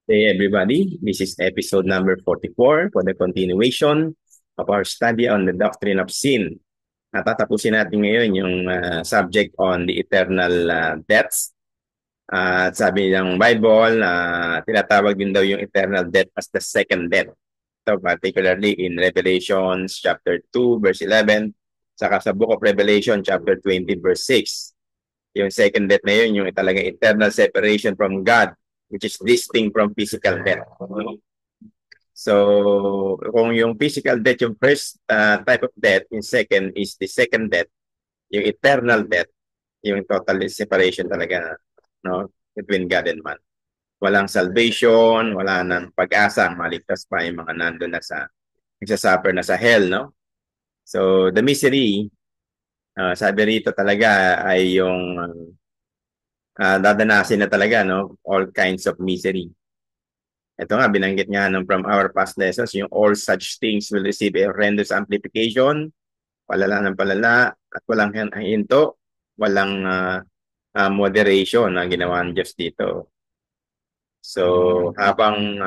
Hey everybody, this is episode number 44 for the continuation of our study on the doctrine of sin. Natatapusin natin ngayon yung subject on the eternal deaths. At sabi ng Bible, tinatawag din daw yung eternal death as the second death. So particularly in Revelation chapter 2 verse 11, saka sa book of Revelation chapter 20 verse 6. Yung second death na yun, yung talagang eternal separation from God, which is distinct from physical death. So, kung yung physical death, yung first type of death, yung second is the second death, yung eternal death, yung total separation talaga, no, between God and man. Walang salvation, wala nang pag-asa, maligtas pa yung mga nandun na sa, nagsasuffer na sa hell, no? So, the misery, sabi rito talaga ay yung dadanasin na talaga, no? All kinds of misery. Ito nga, binanggit nga nung from our past lessons, yung all such things will receive a horrendous amplification, palala ng palala, at walang hinto, walang moderation na ginawa ng Diyos dito. So, habang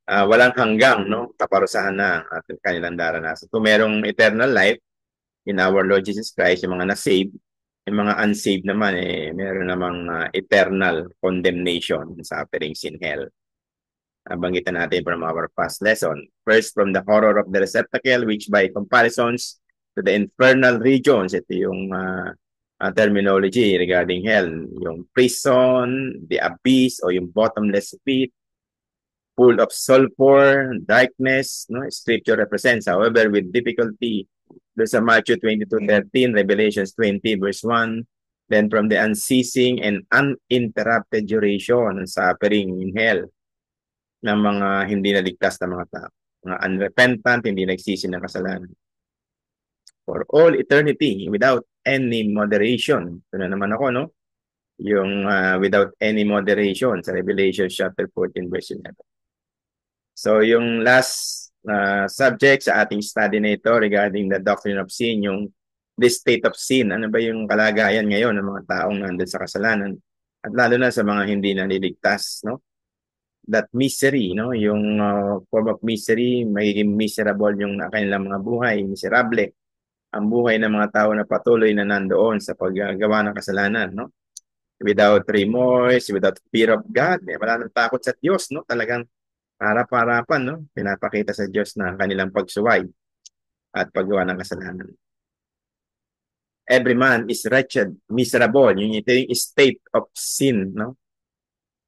walang hanggang, no, kaparusahan na at kanilang daranasan. Kung merong eternal life in our Lord Jesus Christ, yung mga na-save, yung mga unsaved naman, meron namang eternal condemnation, sufferings in hell. Banggitan natin from our past lesson. First, from the horror of the receptacle, which by comparisons to the infernal regions, ito yung terminology regarding hell, yung prison, the abyss, o yung bottomless pit, full of sulfur, darkness, no? Scripture represents, however, with difficulty. There's a Matthew 22:13, Revelations 20, verse 1. Then from the unceasing and uninterrupted duration and suffering in hell, ng mga hindi naligtas na mga tao. Mga unrepentant, hindi nagsisi ng kasalanan. For all eternity, without any moderation. Ito na naman ako, no? Yung without any moderation sa Revelation chapter 14, verse 11. So, yung last subject sa ating study na ito regarding the doctrine of sin, yung this state of sin. Ano ba yung kalagayan ngayon ng mga taong nandun sa kasalanan? At lalo na sa mga hindi naliligtas, no? That misery, no? Yung form of misery, magiging miserable yung kanilang mga buhay, miserable ang buhay ng mga tao na patuloy na nandoon sa paggawa ng kasalanan, no? Without remorse, without fear of God, wala nang takot sa Diyos, no? Talagang harap-harapan, no? Pinapakita sa Diyos na kanilang pagsuway at paggawa ng kasalanan. Every man is wretched, miserable. Ito yung state of sin, no?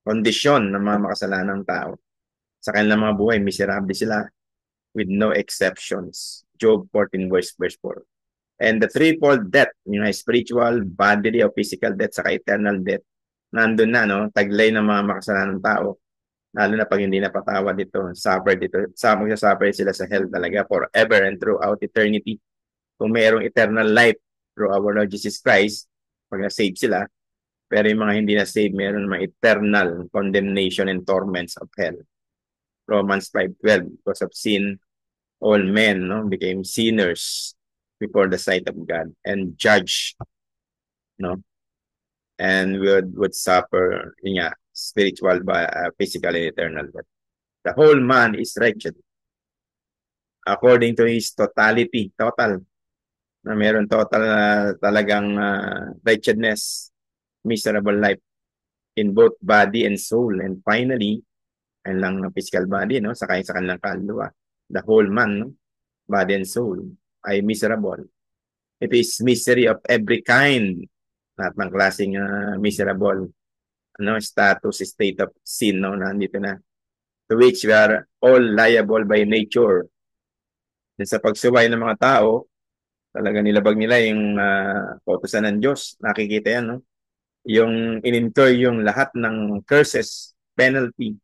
Kondisyon ng mga makasalanang tao. Sa kanilang mga buhay, miserable sila with no exceptions. Job 14 verse 4. And the threefold death, yung spiritual, bodily, o physical death, saka eternal death, nandun na, no? Taglay ng mga makasalanang tao. Lalo na pag hindi napatawad dito, suffer dito. Magsasuffer sila sa hell talaga forever and throughout eternity. Kung mayroong eternal life through our Lord Jesus Christ, pag na-save sila, pero yung mga hindi na-save, mayroon mga eternal condemnation and torments of hell. Romans 5:12, because of sin, all men, no, became sinners before the sight of God and judged, no, and would suffer spiritual, physical, and eternal death. The whole man is wretched according to his totality, total, na meron total talagang wretchedness, miserable life in both body and soul. And finally, and lang physical body, no, sa kanilang kaluluwa. The whole man, no, body and soul, ay miserable. It is misery of every kind. Lahat ng klaseng miserable, ano, status, state of sin, no, nandito na. To which we are all liable by nature. And sa pagsuway ng mga tao, talaga nilabag nila yung kautusan ng Diyos. Nakikita yan, no? Yung in-incur yung lahat ng curses, penalty,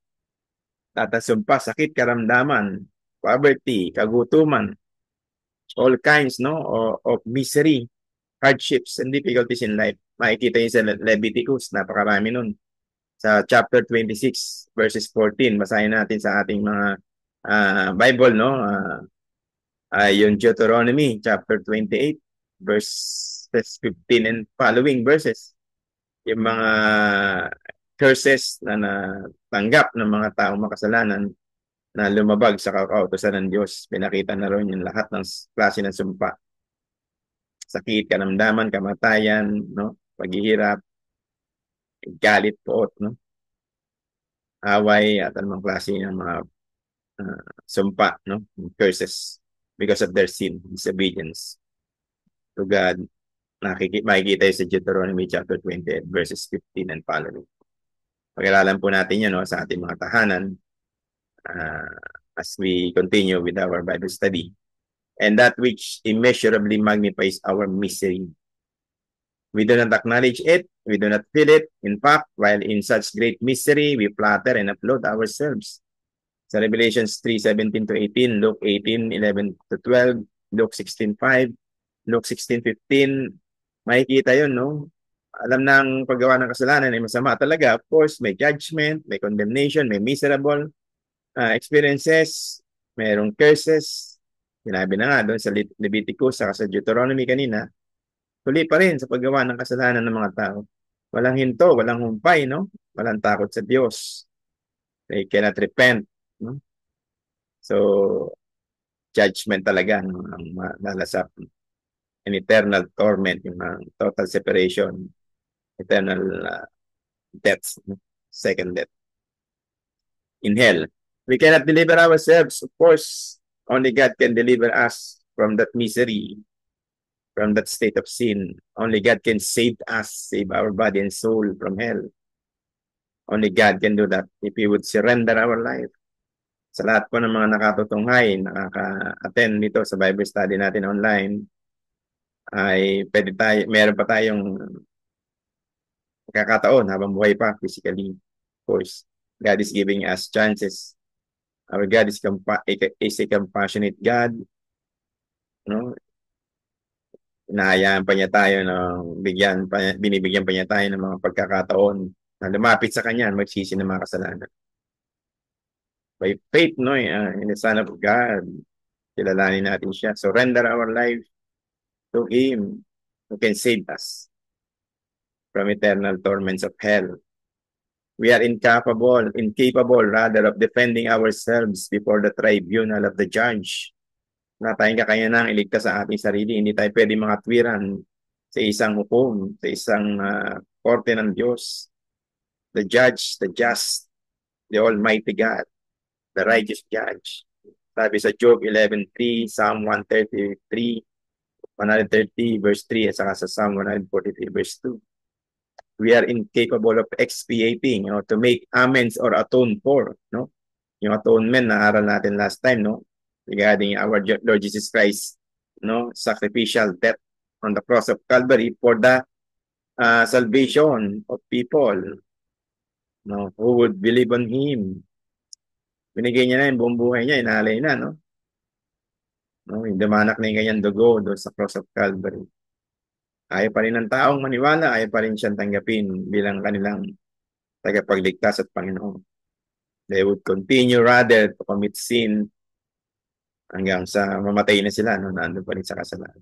tatasumpa, sakit, karamdaman, poverty, kagutuman, all kinds, no, of misery, hardships, and difficulties in life. Makikita yun sa Leviticus, napakarami nun. Sa chapter 26, verses 14, basahin natin sa ating mga Bible, no? Yung Deuteronomy, chapter 28, verses 15 and following verses. Yung mga curses na natanggap ng mga taong makasalanan na lumabag sa kautusan ng Diyos. Pinakita na rin yung lahat ng klase ng sumpa. Sakit, karamdaman, kamatayan, no? Paghihirap, galit, poot, no? Away, at anumang klase ng mga sumpa, no? Curses because of their sin, disobedience to God. Makikita yun sa Deuteronomy chapter 20 verses 15 and following. Pag-aralan po natin yan, no, sa ating mga tahanan as we continue with our Bible study. And that which immeasurably magnifies our misery. We do not acknowledge it. We do not feel it. In fact, while in such great misery, we flatter and applaud ourselves. Sa Revelations 3:17 to 18, Luke 18:11 to 12, Luke 16:5, Luke 16:15, makikita yun, no? Alam na ang paggawa ng kasalanan ay masama talaga. Of course, may judgment, may condemnation, may miserable experiences, mayroong curses. Sinabi na nga doon sa Leviticus, saka sa Deuteronomy kanina, tuloy pa rin sa paggawa ng kasalanan ng mga tao. Walang hinto, walang humpay, no? Walang takot sa Diyos. They cannot repent, no? So, judgment talaga, no? Ang lalasap. An eternal torment, yung total separation, eternal death, no? Second death. In hell. We cannot deliver ourselves. Of course, only God can deliver us from that misery, from that state of sin. Only God can save us, save our body and soul from hell. Only God can do that if we would surrender our life. Sa lahat po ng mga nakatutunghay, nakaka-attend nito sa Bible study natin online, ay pwede tayo, meron pa tayong kakataon habang buhay pa physically. Of course, God is giving us chances. Our God is a compassionate God. No? Inahayaan pa niya tayo ng binibigyan pa niya tayo ng mga pagkakataon na lumapit sa kanya, magsisi ng mga kasalanan. By faith, no, in the Son of God, kilalanin natin siya. Surrender our life to Him who can save us from eternal torments of hell. We are incapable rather of defending ourselves before the tribunal of the judge. Wala tayong kakayanang iligtas sa ating sarili. Hindi tayo pwede makatwiran sa isang hukom, sa isang korte ng Diyos. The judge, the just, the Almighty God, the righteous judge. Sabi sa Job 11:3, Psalm 130 verse 3, at saka sa Psalm 143 verse 2. We are incapable of expiating, to make amends or atone for, no? Yung atonement na aral natin last time, no? Regarding our Lord Jesus Christ, no? Sacrificial death on the cross of Calvary for the salvation of people, no? Who would believe on Him. Binigay niya na yung buong buhay niya, inalay na, no? No? Yung dumanak na yung kanyang dugo doon sa cross of Calvary. Ayaw pa rin ng taong maniwala, ayaw pa rin siyang tanggapin bilang kanilang tagapagligtas at Panginoon. They would continue rather to commit sin hanggang sa mamatay na sila, no? Nandun pa rin sa kasalanan.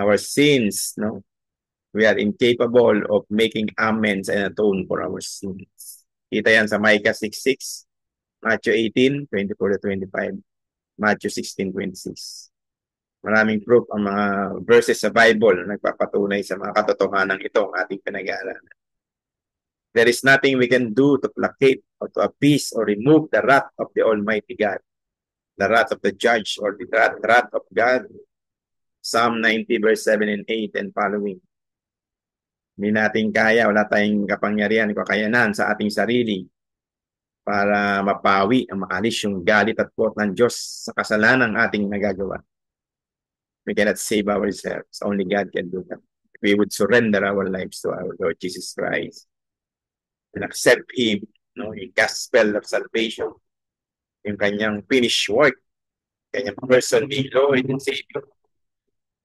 Our sins, no? We are incapable of making amends and atone for our sins. Kita yan sa Micah 6:6, Matthew 18:24 to 25, Matthew 16:26. Maraming proof ang mga verses sa Bible na nagpapatunay sa mga katotohanan ito ang ating pinag-aaralan. There is nothing we can do to placate or to appease or remove the wrath of the Almighty God, the wrath of the judge or the wrath of God. Psalm 90 verse 7 and 8 and following. Hindi natin kaya, wala tayong kapangyarihan, kakayanan sa ating sarili para mapawi, maalis yung galit at puot ng Diyos sa kasalanan ating nagagawa. We cannot save ourselves. Only God can do that. If we would surrender our lives to our Lord Jesus Christ and accept Him, no, yung gospel of salvation, yung kanyang finished work, kanyang person, Lord and Savior,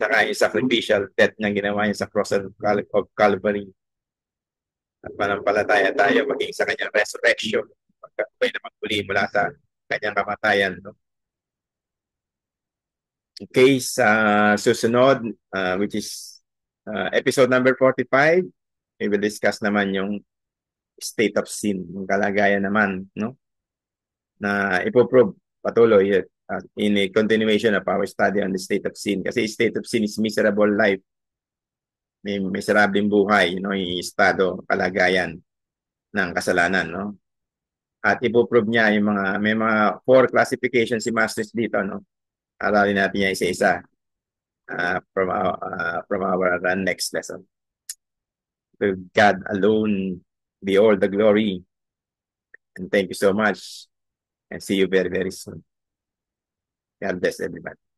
saka yung sacrificial death na ginawa niya sa cross of Calvary. At manampalataya tayo maging sa kanyang resurrection, pagkakabay na magmuli mula sa kanyang kamatayan, no? Okay, sa susunod, which is episode number 45, we will discuss naman yung state of sin, yung kalagayan naman, no? Na ipoprove patuloy in a continuation of our study on the state of sin. Kasi state of sin is miserable life. May miserableng buhay, you know, yung estado, kalagayan ng kasalanan, no? At ipoprove niya yung may mga 4 classifications si Masters dito, no? Aralin natin yan isa-isa from our next lesson. To God alone be all the glory. And thank you so much. And see you very, very soon. God bless everybody.